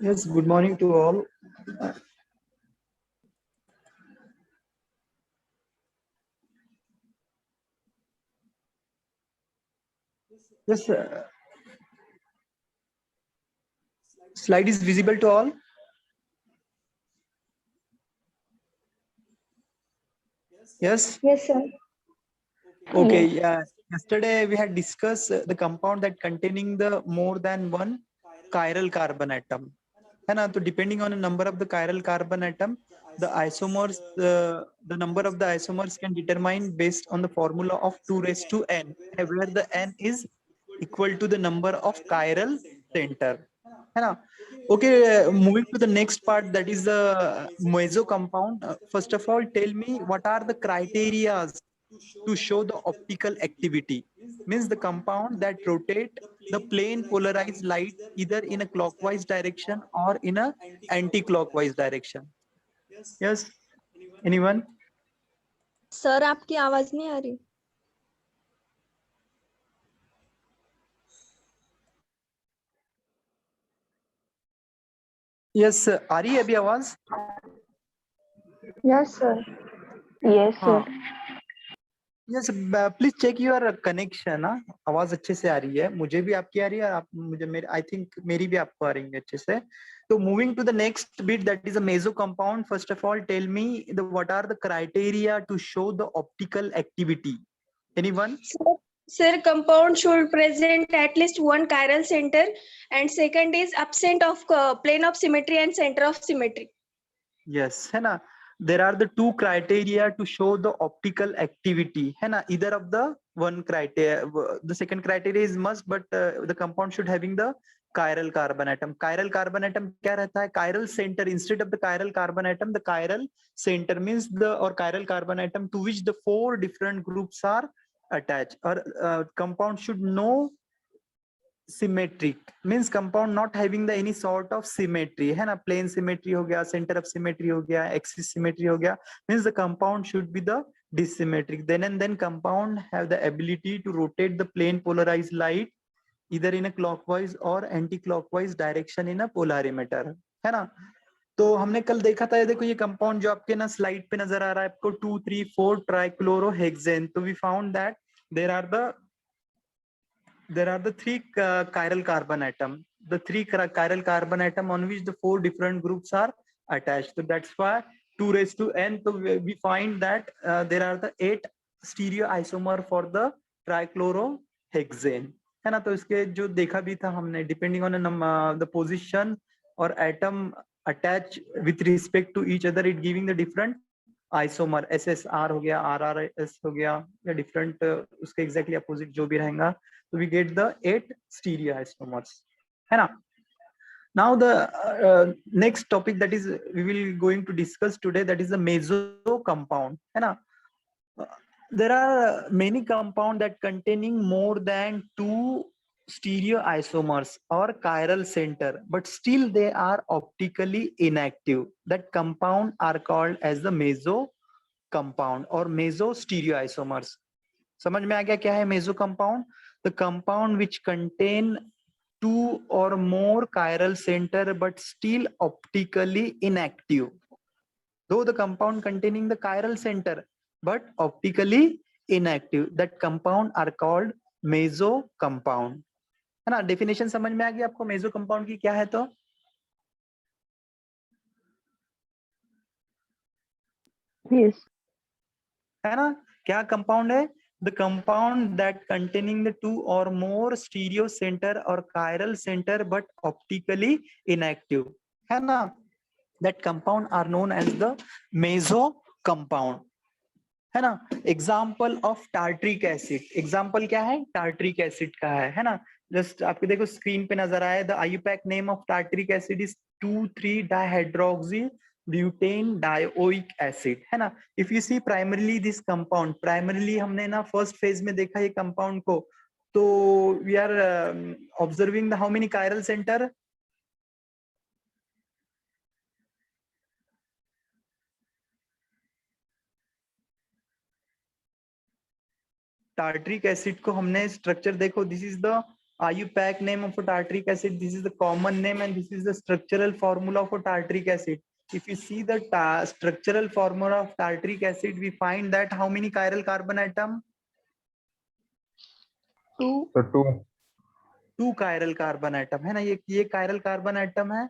Yes, good morning to all. Yes, slide is visible to all. Yes. Yes, sir. Okay. Yes. Yeah. Yesterday we had discussed the compound that containing the more than one chiral carbon atom. And so depending on the number of the chiral carbon atom, the isomers, the number of the isomers can determine based on the formula of 2 raised to n, where the n is equal to the number of chiral center. है ना? Okay, moving to the next part, that is the meso compound. First of all, tell me what are the criteria to show the optical activity. Means the compound that rotate the plane polarized light either in a clockwise direction or in a anti-clockwise direction. Yes, anyone? Sir आपकी आवाज नहीं आ रही. Yes, आ रही है अभी आवाज? Yes, sir. Yes, sir. Yes please check your connection. आवाज अच्छे से आ रही है, मुझे भी आपकी आ रही है और आप मुझे मेरी आई थिंक मेरी भी आपको आ रही है अच्छे से. तो moving to the next bit, that is a meso compound. First of all tell me the what are the criteria to show the optical activity. Anyone? Sir, compound should present at least one chiral center, and second is absent of plane of symmetry and center of symmetry. Yes, है ना. There are the two criteria to show the optical activity, है ना. Either of the one criteria, the second criteria is must, but the compound should having the chiral carbon atom. Chiral carbon atom क्या रहता है? Chiral center instead of the chiral carbon atom, the chiral center means the or chiral carbon atom to which the 4 different groups are attached. Or compound should know symmetric means compound not having the any sort of symmetry, है ना. plane symmetry हो गया, center of symmetry हो गया, axis symmetry हो गया, means the compound should be the dissymmetric. Then compound have the ability to rotate the plane polarized light either in a clockwise or anti-clockwise direction in a polarimeter, है ना. तो हमने कल देखा था, ये देखो ये कंपाउंड जो आपके ना स्लाइड पे नजर आ रहा है आपको 2, 3, 4 ट्राइक्लोरोहेक्सेन. तो we found that there are the 3 chiral carbon atom, the 3 chiral carbon atom on which the 4 different groups are attached. So that's why 2 raised to n. So we find that there are the 8 stereoisomer for the trichlorohexane, है ना. तो इसके जो देखा भी था हमने, depending on the position और atom attach with respect to each other, it giving the different isomer. SSR हो गया, RRS हो गया, या डिफरेंट उसके एग्जैक्टली अपोजिट जो भी रहेगा. So we get the 8 stereoisomers, है ना. Now the next topic that is we will going to discuss today, that is the meso compound, है ना. There are many compound that containing more than 2 stereoisomers or chiral center, but still they are optically inactive. That compound are called as the meso compound or meso stereoisomers. समझ में आ गया क्या है meso compound? The compound which contain 2 or more chiral center but still optically inactive. Though the compound containing the chiral center but optically inactive, that compound are called meso compound, है ना. Definition समझ में आ गया आपको meso compound की क्या है? तो Yes. है ना, क्या कंपाउंड है? The compound that containing the 2 or more stereo center or chiral center but optically inactive, है ना. That compound are known as the meso compound, है ना. Example of tartaric acid, example क्या है? टार्ट्रिक एसिड का है ना. जस्ट आपको देखो स्क्रीन पे नजर आया, the IUPAC name of tartaric acid is 2,3 dihydroxy butane dioic acid, है ना. If you see primarily this compound, primarily हमने ना फर्स्ट फेज में देखा ये कंपाउंड को, तो we are observing the how many chiral center? Tartaric acid को हमने स्ट्रक्चर देखो, this is the IUPAC name of a tartaric acid, this is the common name and this is the structural formula of a tartaric acid. If you see the structural formula of tartaric acid, we find that how many chiral carbon atom? 2. So 2. 2 chiral carbon atom है ना, ये chiral carbon atom है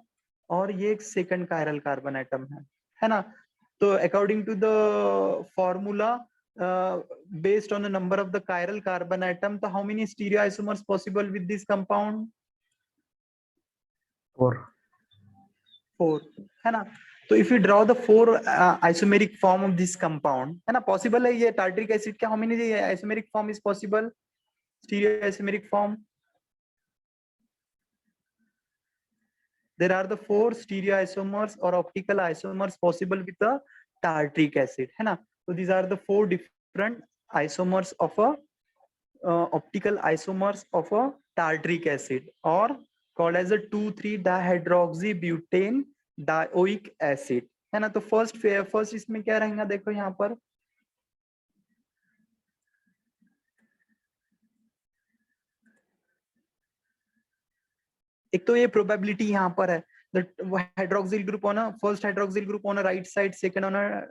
और ये एक second chiral carbon atom है ना. तो according to the formula, based on the number of the chiral carbon atom, so how many stereoisomers possible with this compound? 4. 4 है ना. तो if you draw the 4 isomeric form of this compound, है ना, possible है ये tartaric acid का how many isomeric form is possible? Stereoisomeric form. There are the 4 stereoisomers or optical isomers possible with the tartaric acid, है ना. So these are the 4 different isomers of a optical isomers of a tartaric acid, or called as a 2,3-dihydroxybutane dioic acid, है ना. तो first इसमें क्या रहेगा, देखो यहाँ पर एक तो ये प्रोबेबिलिटी यहाँ पर है, the hydroxyl group on a first hydroxyl group on a right side, second on a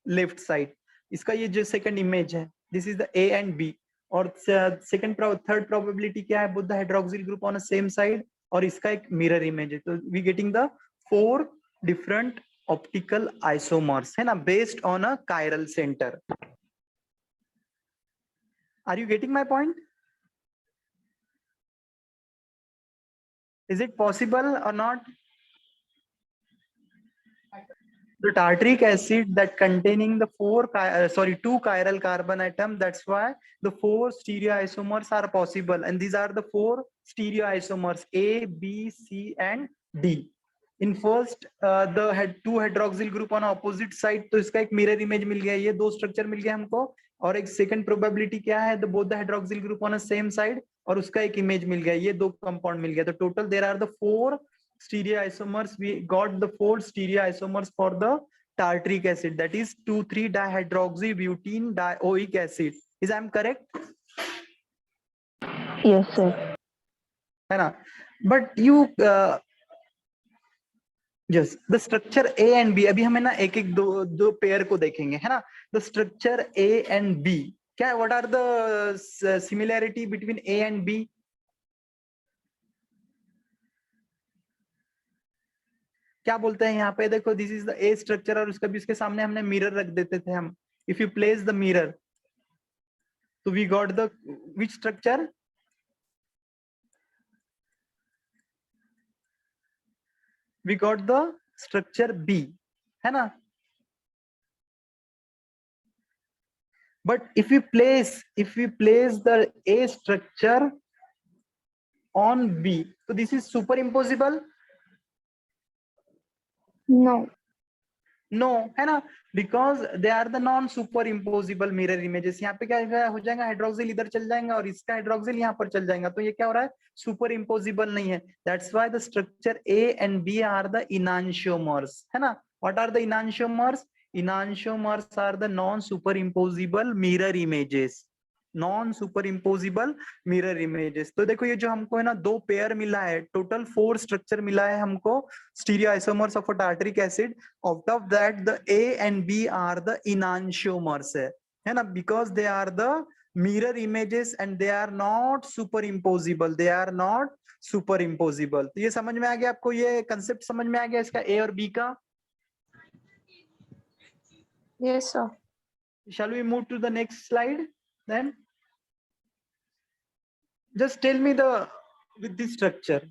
left side. इसका ये जो second image है, this is the A and B, और third probability क्या है, both the hydroxyl group on a same side, और इसका एक mirror image है. तो we getting the 4 different optical isomers, है ना, based on a chiral center. Are you getting my point? Is it possible or not? The tartaric acid that containing the 2 chiral carbon atom, that's why the 4 stereoisomers are possible, and these are the 4 stereoisomers A, B, C and D. In first the 2 hydroxyl group on opposite side, तो इसका एक mirror image मिल गया, ये 2 structure मिल गया हमको, और एक second probability क्या है, the both the hydroxyl group on the same side, और उसका एक image मिल गया, ये 2 compound मिल गया. तो total there are the 4 stereoisomers. We got the 4 stereoisomers for the tartaric acid, that is 2,3-dihydroxybutene dioic acid. Is I am correct? Yes, sir. है ना. But you yes, the structure A and B, अभी हमें ना एक दो pair को देखेंगे, है ना. The structure A and B, क्या है, what are the similarity between A and B? क्या बोलते हैं यहाँ पे, देखो this is the A structure, और उसका भी उसके सामने हमने मिरर रख देते थे हम. If you place the mirror, तो we got the which structure, we got the structure B, है ना. But if you place the A structure on B, तो this is superimposable. No, है ना, because they are the non superimposable mirror images. यहाँ पे क्या हो जाएगा, हाइड्रोक्सिल इधर चल जाएगा और इसका हाइड्रोक्सिल यहाँ पर चल जाएगा, तो ये क्या हो रहा है, सुपर इम्पोजिबल नहीं है. That's why the structure A and B are the enantiomers, है ना. What are the enantiomers? Enantiomers are the non superimposable mirror images, non superimposable mirror images. तो देखो ये जो हमको है ना 2 पेयर मिला है, टोटल 4 स्ट्रक्चर मिला है हमको, stereoisomers of a tartaric acid. Out of that the A and B are the enantiomers, है ना, because they are the mirror images and they are not superimposable, they are not superimposable. तो ये समझ में आ गया आपको, ये concept समझ में आ गया इसका ए और बी का. Yes, sir. Shall we move to the next slide then? Just tell me with this structure.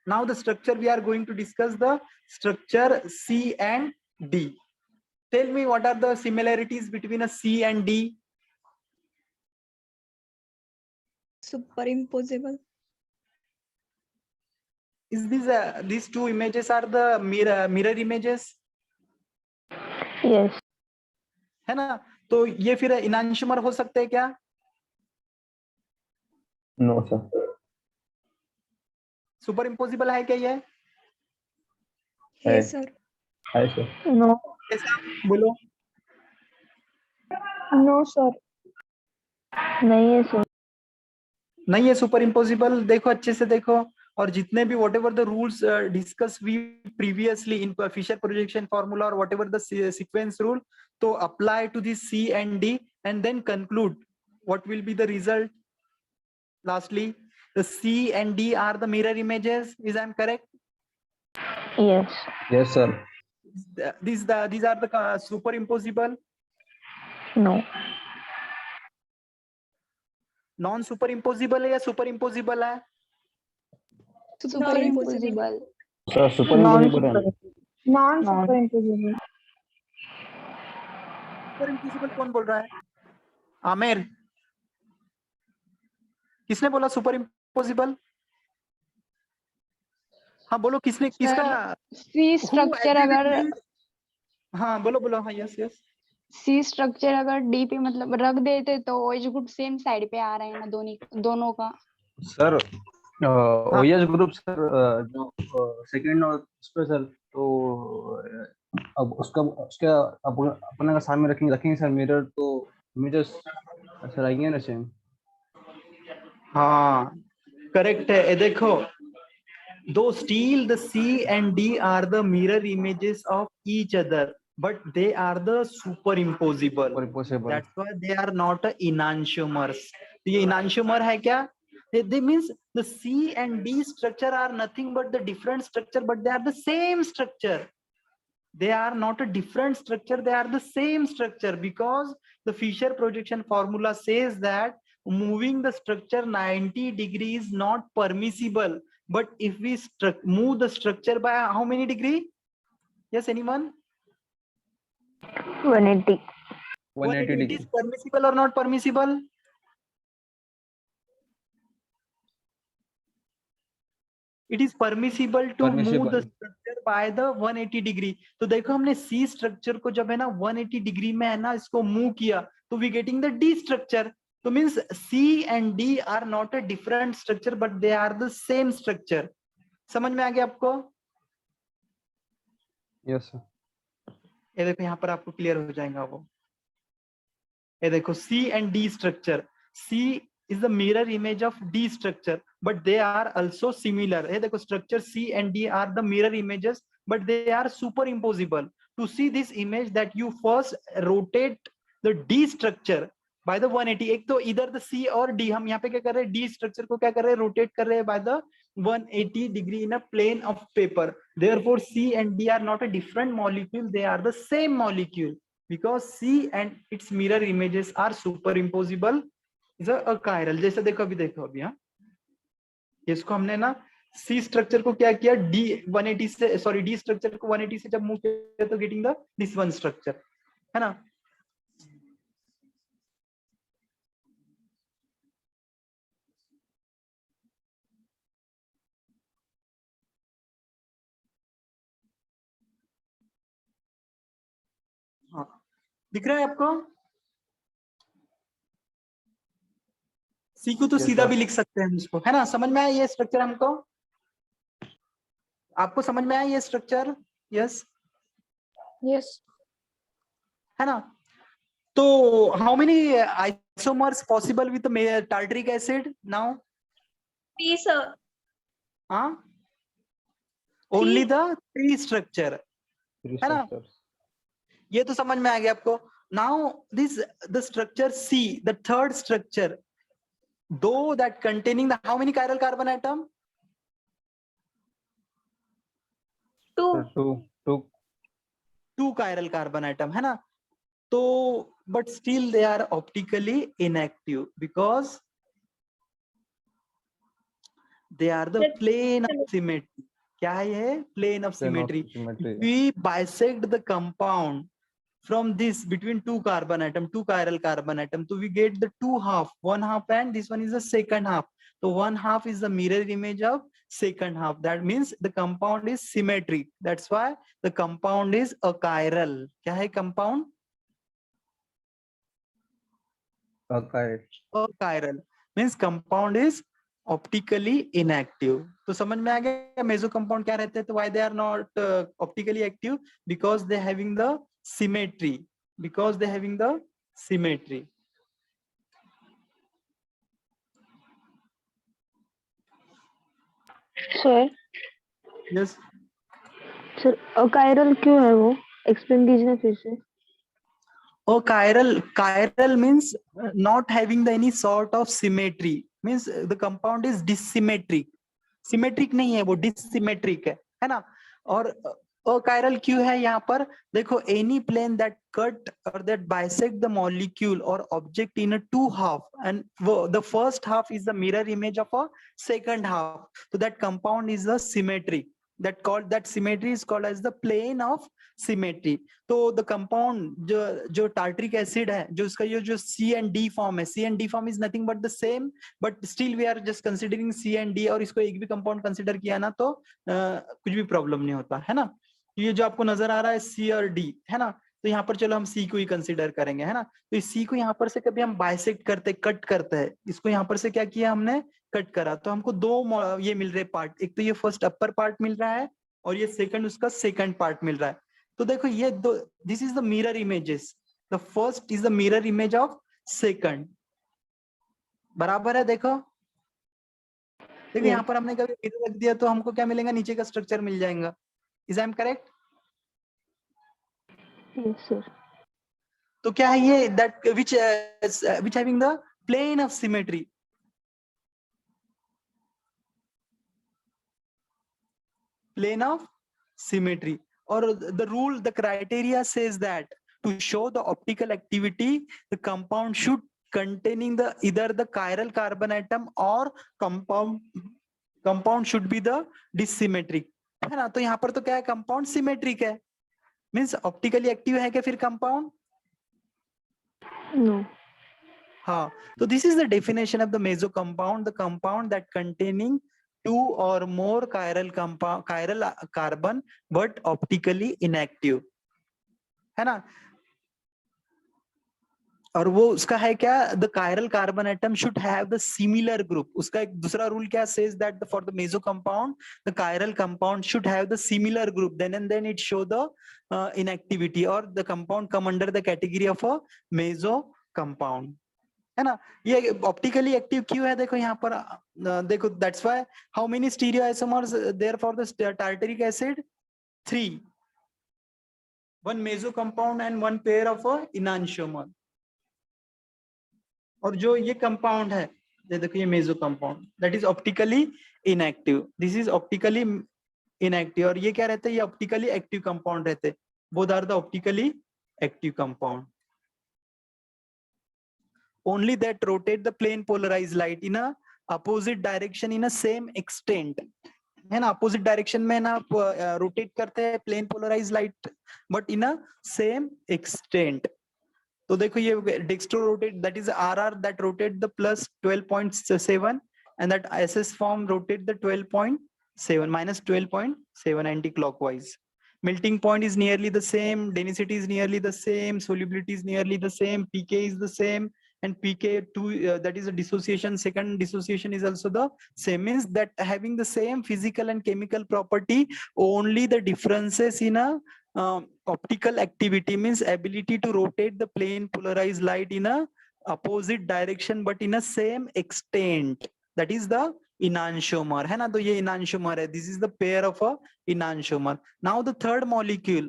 Now the structure we are going to discuss, the structure C and D. Tell me what are the similarities between a C and D? Superimposable. Is these 2 images are the mirror images? Yes. है ना. तो ये फिर इनांशियोमर हो सकते हैं क्या? No, sir. Super imposable है क्या ये? Yes, sir. Hi, sir. No. कैसा, बोलो. No, sir. नहीं है सर. नहीं है सुपर इम्पोजिबल, देखो अच्छे से देखो। और जितने भी whatever the rules discuss we previously in Fischer projection formula और whatever the sequence rule, तो apply to this C and D and then conclude what will be the result. Lastly, the C and D are the mirror images. Is I am correct? Yes. Yes, sir. These are the superimposable. No. Non superimposable है या सुपरइम्पोजिबल है? Superimposable. Sir, superimposable है। Non-superimposable. सुपरइम्पोजिबल कौन बोल रहा है? आमिर, किसने बोला सुपरइम्पोजिबल? हाँ बोलो, किसने, किसका? सी स्ट्रक्चर अगर हाँ बोलो बोलो, हाँ यस यस। सी स्ट्रक्चर अगर डी पे मतलब रख देते तो ओएच ग्रुप सेम साइड पे आ रहे हैं ना दोनों का। सर ओएस ग्रुप सर जो सेकंड और उस पे सर, तो अब उसका अपने का सामने रखेंगे सर मिरर, तो इमेजेस सर आएंगे ना सेम। हाँ करेक्ट है। ये देखो, though still the C and D are the mirror images of each other, but they are the superimposable. That's why they are not enantiomers. ये enantiomer है क्या? They means the C and D structure are nothing but the different structure, but they are the same structure. They are not a different structure, they are the same structure, because the Fisher projection formula says that moving the structure 90 degrees is not permissible. But if we move the structure by how many degree? Yes, anyone? 180. 180 It degree. is permissible or not permissible? It is permissible to move the structure by the 180 degree. तो देखो हमने C structure को जब है ना 180 degree में है ना इसको move किया, तो we getting the D structure. तो means C and D are not a different structure, but they are the same structure. समझ में आ गया आपको? Yes sir. ये देखो यहाँ पर आपको क्लियर हो जाएगा वो। ये देखो C and D structure. C is the mirror image of D structure, but they are also similar. ये देखो structure C and D are the mirror images, but they are superimposable. To see this image, that you first rotate the D structure by the 180. एक तो इधर the C और D, हम यहाँ पे क्या कर रहे हैं, D structure को क्या कर रहे हैं, rotate कर रहे हैं by the 180 degree in a plane of paper. Therefore C and D are not a different molecule, they are the same molecule, because C and its mirror images are superimposable. is a chiral. जैसे देखो अभी देखो अभी, हाँ इसको हमने ना C structure को क्या किया, D 180 से, सॉरी D स्ट्रक्चर को 180 से जब मूव किया तो getting the this one structure, है ना? हाँ दिख रहा है आपको? C को तो सीधा भी लिख सकते हैं इसको, है ना? समझ में आया ये स्ट्रक्चर हमको? आपको समझ में आया ये स्ट्रक्चर? Yes Yes. है ना? तो how many isomers possible with tartaric acid now? Three, sir. हाँ ओनली द 3 स्ट्रक्चर, है ना? ये तो समझ में आ गया आपको? Now this the structure C, the third structure, though that containing the how many chiral carbon atom? Two chiral carbon atom, है ना? तो but still they are optically inactive because they are the plane of symmetry. क्या है ये? Plane of symmetry. We bisect the compound from this between two carbon atom, two chiral carbon atom, so we get the two half, one half and this one is the second half. So one half is the mirror image of second half. That means the compound is symmetric. That's why the compound is achiral. क्या है compound? Achiral means compound is optically inactive. तो समझ में आ गया meso compound क्या रहते हैं? तो why they are not optically active? Because they having the symmetry. Because they having the symmetry. Sir yes sir achiral क्यों है वो? एक्सप्लेन कीजिए ना फिर से. Oh, chiral means not having the any sort of symmetry. Means the compound is dissymmetric. Symmetric नहीं है वो, dissymmetric है ना. और अकायरल क्यों है यहाँ पर? देखो, any plane that cut or that bisect the molecule or object in a two half, and the first half is the mirror image of a second half. So that compound is a symmetric. That symmetry is called as the plane of symmetry. तो the compound जो tartaric acid है, जो उसका ये जो सी and D form है, C and D form is nothing but the same, but still we are just considering C and D, और इसको एक भी कंपाउंड कंसिडर किया ना तो कुछ भी प्रॉब्लम नहीं होता है ना. ये जो आपको नजर आ रहा है सी और डी है ना, तो यहाँ पर चलो हम सी को ही कंसिडर करेंगे है ना. तो इस सी को यहाँ पर से कभी हम बाइसेक्ट करते, कट करते हैं, इसको यहाँ पर से क्या किया हमने, कट करा, तो हमको दो ये मिल रहे पार्ट. एक तो ये फर्स्ट अपर पार्ट मिल रहा है और ये सेकंड उसका सेकंड पार्ट मिल रहा है. तो देखो ये दो, this is the mirror images. The first is the mirror image of second. बराबर है. देखो देखो यहाँ पर हमने कभी मिरर रख दिया तो हमको क्या मिलेगा, नीचे का स्ट्रक्चर मिल जाएगा. Is I am correct? Yes sir. तो क्या है ये, that which having the plane of symmetry. Plane of symmetry. Or the rule, the criteria says that to show the optical activity, the compound should containing the either the chiral carbon atom or compound should be the dissymmetric है ना. तो यहाँ पर तो क्या है, compound symmetric है, means optically active है क्या फिर कंपाउंड? नो. हाँ. तो this is the definition of the meso compound, the compound that containing two or more chiral carbon but optically inactive है ना. और वो उसका है क्या, the chiral carbon atom should have the similar group. उसका एक दूसरा रूल क्या says that for the meso compound the chiral compound should have the similar group, then and then it show the inactivity, or the compound come under the category of a meso compound है ना. ये optically active क्यों है, देखो यहाँ पर देखो, that's why how many stereoisomers there for the tartaric acid? 3. One meso compound and one pair of enantiomer. और जो ये कंपाउंड है, ये देखो ये meso compound, that is optically inactive. This is optically inactive. और ये क्या रहते हैं, ये ऑप्टिकली एक्टिव कंपाउंड रहते. Both are the optically active compound. Only that rotate the plane polarized light in a opposite direction in a same extent है ना. opposite direction में ना rotate करते हैं plane polarized light but in a same extent. तो देखो ये dextro rotate, that is RR that rotate the plus 12.7 and that SS form rotate the 12.7 minus 12.7 anti-clockwise. Melting point is nearly the same, density is nearly the same, solubility is nearly the same, pK is the same, and pK2 that is a dissociation, second dissociation is also the same, means that having the same physical and chemical property, only the differences in a optical activity, means ability to rotate the plane polarized light in a opposite direction but in a same extent, that is the enantiomer है ना. तो ये enantiomer है. This is the pair of a enantiomer. Now the third molecule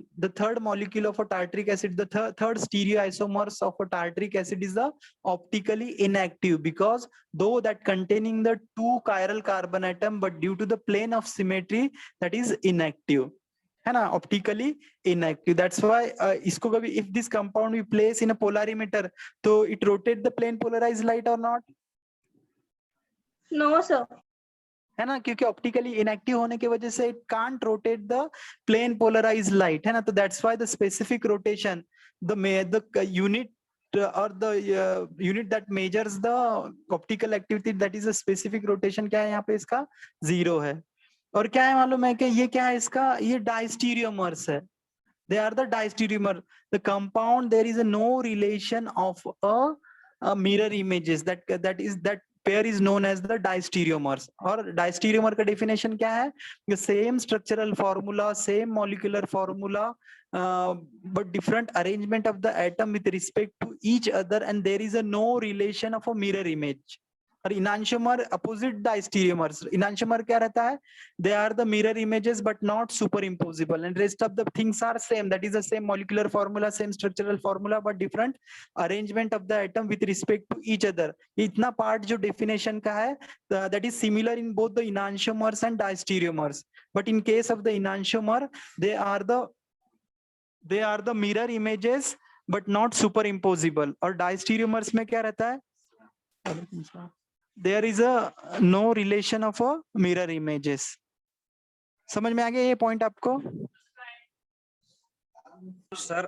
of a tartaric acid, the third stereoisomers of a tartaric acid is the optically inactive, because though that containing the two chiral carbon atom but due to the plane of symmetry that is inactive है ना, optically inactive. That's why इसको कभी if this compound we place in a polarimeter, तो it rotate the plane polarized light or not? No, sir. है ना, क्योंकि optically inactive होने की वजह से it can't rotate the plane polarised light है ना. तो that's why the specific rotation, the unit और the unit that measures the optical activity, that is a specific rotation. क्या है यहाँ पे इसका 0 है. और क्या है मालूम है कि ये क्या है इसका, ये डाइस्टीरियोमर्स है. they are the diastereomer. The compound there is a no relation of a mirror images, that pair is known as the diastereomers. और diastereomer का definition क्या है? The same structural formula, same molecular formula, but different arrangement of the atom with respect to each other, and there is a no relation of a mirror image. और enantiomer opposite the stereomers. Enantiomer क्या रहता है? They are the mirror images but not superimposable, and rest of the things are same. That is the same molecular formula, same structural formula, but different arrangement of the atom with respect to each other. इतना part जो definition का है, that is similar in both the enantiomers and diastereomers. But in case of the enantiomer, they are the mirror images but not superimposable. और diastereomers में क्या रहता है? There is a no relation of a mirror images. समझ में आ गया ये point आपको? सर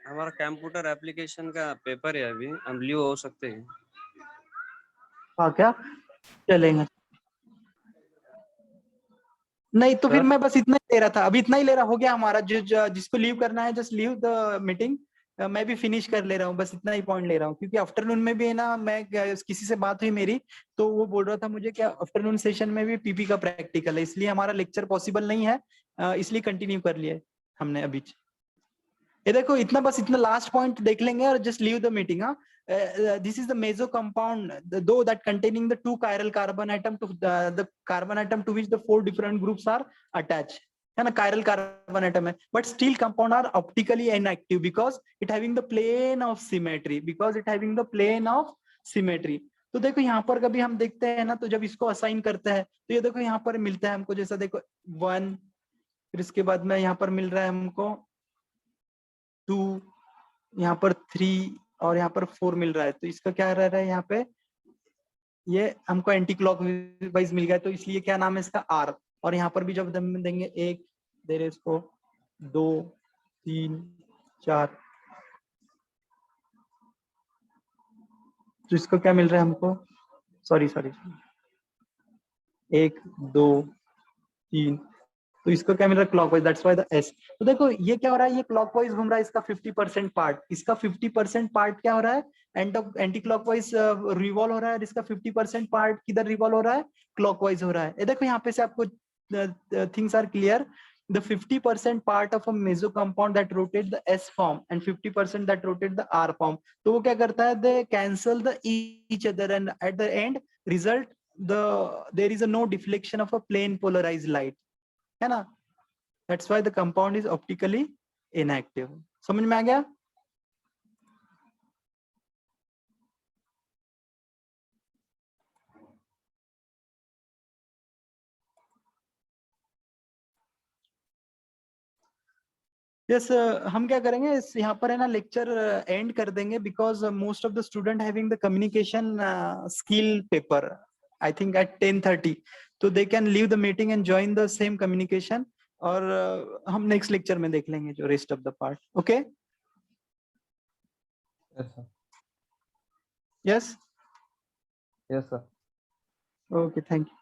हमारा कंप्यूटर एप्लीकेशन का पेपर है, अभी हम लीव हो सकते हैं? हाँ क्या चलेंगे? नहीं तो फिर मैं बस इतना ही ले रहा था, अभी इतना ही ले रहा, हो गया हमारा। जिसको लीव करना है जस्ट लीव द मीटिंग। मैं भी फिनिश कर ले रहा हूँ, बस इतना ही पॉइंट ले रहा हूँ, क्योंकि आफ्टरनून में भी है ना, मैं किसी से बात हुई मेरी, तो वो बोल रहा था मुझे क्या आफ्टरनून सेशन में भी पीपी का प्रैक्टिकल है, इसलिए हमारा लेक्चर पॉसिबल नहीं है, इसलिए कंटिन्यू कर लिया हमने अभी। ये देखो इतना, बस इतना लास्ट पॉइंट देख लेंगे और जस्ट लीव द मीटिंग। हाँ, this is the meso compound, though that containing the 2 chiral carbon atom to the carbon atom to which the 4 different groups are attached, है ना, chiral carbon atom है, but still compound are optically inactive because it having the plane of symmetry, तो देखो यहाँ पर कभी हम देखते हैं ना, तो जब इसको असाइन करते हैं तो ये देखो यहाँ पर मिलता है हमको, जैसा देखो 1, फिर इसके बाद में यहाँ पर मिल रहा है हमको 2, यहाँ पर 3 और यहाँ पर 4 मिल रहा है। तो इसका क्या रह रहा है यहाँ पे, ये हमको एंटी क्लॉकवाइज मिल गया, तो इसलिए क्या नाम है इसका, आर। और यहाँ पर भी जब हम देंगे 1, दे रहे इसको 2, 3, 4, तो इसको क्या मिल रहा है हमको, सॉरी 1, 2, 3, तो इसको क्या मिल रहा है, clockwise, that's why the S. तो देखो ये क्या हो रहा है, ये क्लॉकवाइज घूम रहा है, इसका 50% पार्ट, इसका 50% पार्ट क्या हो रहा है, एंटी क्लॉकवाइज रिवॉल्व हो रहा है, और इसका 50% पार्ट किधर रिवॉल्व हो रहा है, क्लॉकवाइज हो रहा है। ये देखो यहाँ पे से आपको things are clear. The 50% part of a meso compound that rotate the S form and 50% that rotate the R form. तो वो क्या करता है, they cancel the each other and at the end result there is a no deflection of a plane polarized light, है ना, that's why the compound is optically inactive. समझ में आ गया? यस, हम क्या करेंगे, यहाँ पर है ना लेक्चर एंड कर देंगे, because most of the student having the communication skill paper I think at 10:30, तो they can leave the meeting and join the same communication, और हम नेक्स्ट लेक्चर में देख लेंगे जो rest of the part. Okay, yes yes sir, okay, thank you.